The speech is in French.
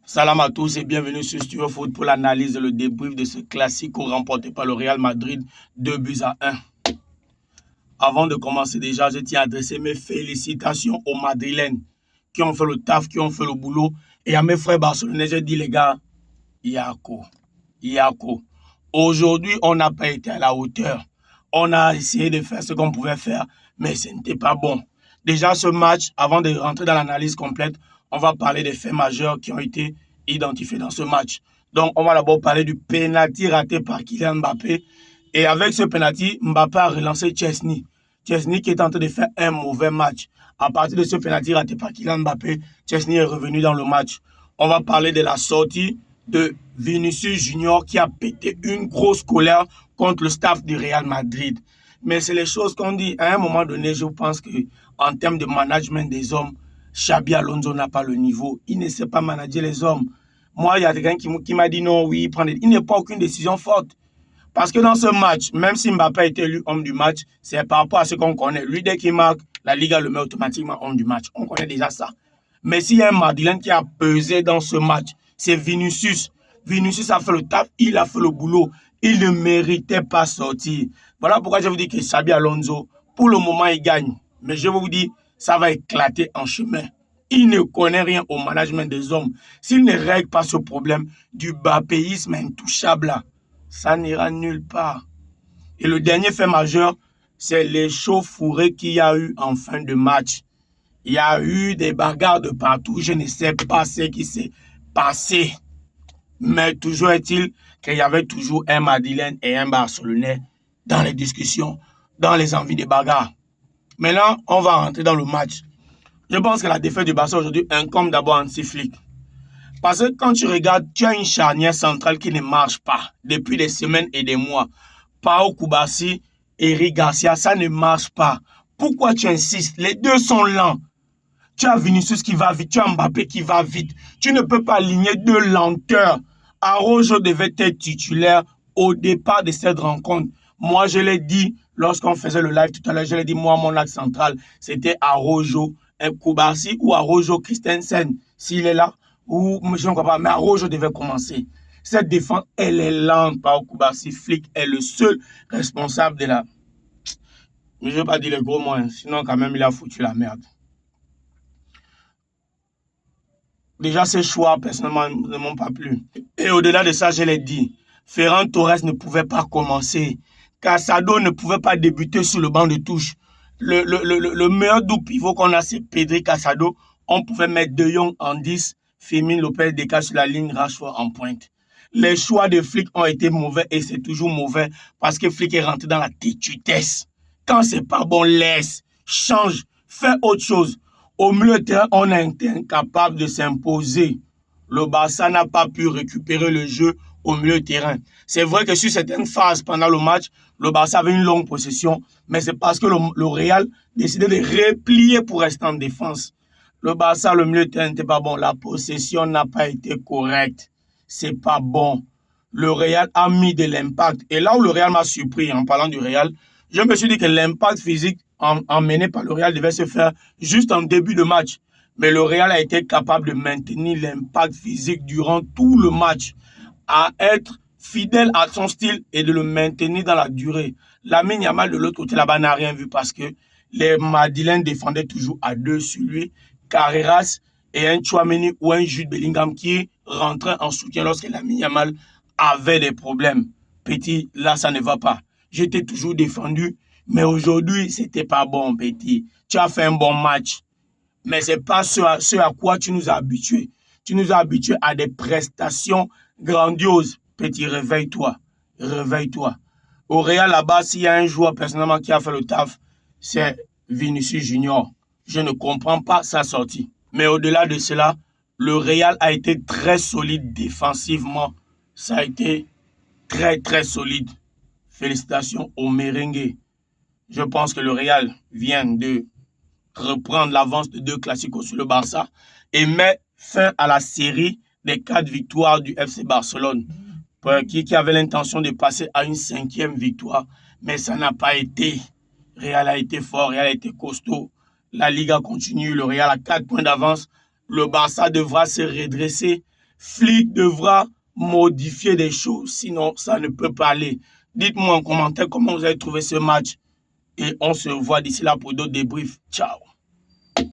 Salam à tous et bienvenue sur Studio Foot pour l'analyse et le débrief de ce classico remporté par le Real Madrid 2-1. Avant de commencer déjà, je tiens à adresser mes félicitations aux Madrilènes qui ont fait le taf, qui ont fait le boulot. Et à mes frères barcelonais, je dis les gars, Yako, Yako. Aujourd'hui, on n'a pas été à la hauteur. On a essayé de faire ce qu'on pouvait faire, mais ce n'était pas bon. Déjà, ce match, avant de rentrer dans l'analyse complète, on va parler des faits majeurs qui ont été identifiés dans ce match. Donc, on va d'abord parler du penalty raté par Kylian Mbappé. Et avec ce penalty, Mbappé a relancé Chesney. Chesney qui est en train de faire un mauvais match. À partir de ce penalty raté par Kylian Mbappé, Chesney est revenu dans le match. On va parler de la sortie de Vinicius Junior qui a pété une grosse colère contre le staff du Real Madrid. Mais c'est les choses qu'on dit. À un moment donné, je pense qu'en termes de management des hommes, Xabi Alonso n'a pas le niveau. Il ne sait pas manager les hommes. Moi, il y a quelqu'un qui m'a dit non, oui, il n'est pas aucune décision forte. Parce que dans ce match, même si Mbappé a été élu homme du match, c'est par rapport à ce qu'on connaît. Lui, dès qu'il marque, la Liga le met automatiquement homme du match. On connaît déjà ça. Mais s'il y a un Madrilène qui a pesé dans ce match, c'est Vinicius. Vinicius a fait le taf, il a fait le boulot. Il ne méritait pas sortir. Voilà pourquoi je vous dis que Xabi Alonso, pour le moment, il gagne. Mais je vous dis, ça va éclater en chemin. Il ne connaît rien au management des hommes. S'il ne règle pas ce problème du bapéisme intouchable là, ça n'ira nulle part. Et le dernier fait majeur, c'est l'échauffourée qu'il y a eu en fin de match. Il y a eu des bagarres de partout. Je ne sais pas ce qui s'est passé. Mais toujours est-il qu'il y avait toujours un Madrilène et un Barcelonais dans les discussions, dans les envies de bagarre. Maintenant, on va rentrer dans le match. Je pense que la défaite du Barça aujourd'hui incombe d'abord Hansi Flick. Parce que quand tu regardes, tu as une charnière centrale qui ne marche pas depuis des semaines et des mois. Pau Kubasi, Eric Garcia, ça ne marche pas. Pourquoi tu insistes? Les deux sont lents. Tu as Vinicius qui va vite, tu as Mbappé qui va vite. Tu ne peux pas aligner deux lenteurs. Araujo devait être titulaire au départ de cette rencontre. Moi, je l'ai dit lorsqu'on faisait le live tout à l'heure, je l'ai dit, moi, mon axe central, c'était Araujo Kubasi ou Araujo Christensen. S'il est là, ou je ne crois pas, mais Araujo devait commencer. Cette défense, elle est lente par Kubasi. Flick est le seul responsable de la... Mais je ne veux pas dire les gros mots, sinon quand même, il a foutu la merde. Déjà, ces choix, personnellement, ne m'ont pas plu. Et au-delà de ça, je l'ai dit, Ferran Torres ne pouvait pas commencer. Casado ne pouvait pas débuter sur le banc de touche. Le meilleur double pivot qu'on a, c'est Pedri Casado. On pouvait mettre De Jong en 10, Fermin Lopez décale sur la ligne, Rashford en pointe. Les choix de Flick ont été mauvais et c'est toujours mauvais parce que Flick est rentré dans la têtutesse. Quand c'est pas bon, laisse, change, fais autre chose. Au milieu de terrain, on a été incapable de s'imposer. Le Barça n'a pas pu récupérer le jeu au milieu de terrain. C'est vrai que sur certaines phases pendant le match, le Barça avait une longue possession, mais c'est parce que le Real décidait de replier pour rester en défense. Le Barça, le milieu de terrain n'était pas bon. La possession n'a pas été correcte. C'est pas bon. Le Real a mis de l'impact. Et là où le Real m'a surpris en parlant du Real, je me suis dit que l'impact physique emmené par le Real devait se faire juste en début de match. Mais le Real a été capable de maintenir l'impact physique durant tout le match, à être fidèle à son style et de le maintenir dans la durée. Lamine Yamal de l'autre côté là-bas n'a rien vu parce que les Madrilènes défendaient toujours à deux sur lui. Carreras et un Tchouaméni ou un Jude Bellingham qui rentraient en soutien lorsque Lamine Yamal avait des problèmes. Petit, là ça ne va pas. J'étais toujours défendu. Mais aujourd'hui, c'était pas bon, Petit. Tu as fait un bon match. Mais ce n'est pas ce à quoi tu nous as habitués. Tu nous as habitués à des prestations grandioses. Petit, réveille-toi. Réveille-toi. Au Real, là-bas, s'il y a un joueur personnellement qui a fait le taf, c'est Vinicius Junior. Je ne comprends pas sa sortie. Mais au-delà de cela, le Real a été très solide défensivement. Ça a été très, très solide. Félicitations au merengue. Je pense que le Real vient de reprendre l'avance de 2 classicos sur le Barça et met fin à la série des 4 victoires du FC Barcelone, qui avait l'intention de passer à une 5e victoire, mais ça n'a pas été. Real a été fort, Real a été costaud. La Liga continue, le Real a 4 points d'avance. Le Barça devra se redresser Flick devra modifier des choses, sinon ça ne peut pas aller. Dites-moi en commentaire comment vous avez trouvé ce match et on se voit d'ici là pour d'autres débriefs. Ciao.